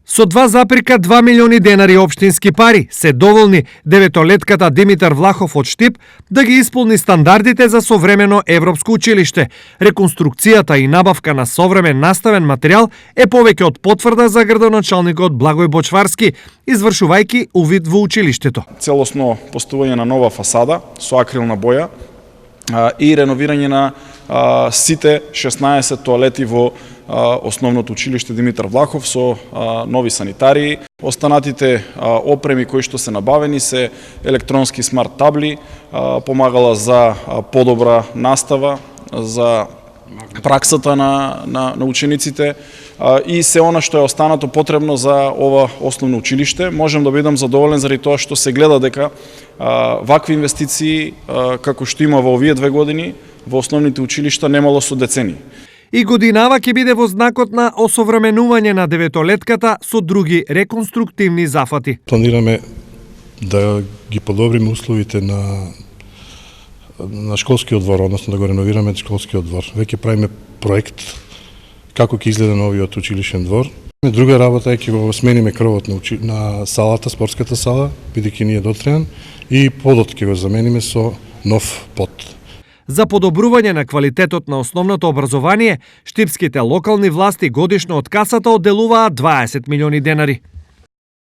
Со 2,2 милиони денари општински пари се доволни деветолетката Димитар Влахов од Штип да ги исполни стандардите за современо европско училиште. Реконструкцијата и набавка на современ наставен материјал е повеќе од потврда за градоначалникот Благој Бочварски, извршувајќи увид во училиштето. Целосно поставување на нова фасада со акрилна боја и реновирање на сите 16 тоалети во основното училиште Димитар Влахов со нови санитарии. Останатите опреми кои што се набавени се електронски смарт табли, помагала за подобра настава, за праксата на учениците и се она што е останато потребно за ова основно училиште. Можам да бидам задоволен заради тоа што се гледа дека вакви инвестиции како што има во овие 2 години во основните училишта немало со децении. И годинава ќе биде во знакот на осовременување на деветолетката со други реконструктивни зафати. Планираме да ги подобриме условите на школскиот двор, односно да го реновираме школскиот двор. Веќе правиме проект како ќе изгледа новиот училишен двор. Друга работа е ќе го смениме кровот на салата, спортската сала, бидејќи ние дотреан, и подот ќе го замениме со нов под. За подобрување на квалитетот на основното образование, штипските локални власти годишно од касата одделуваат 20 милиони денари.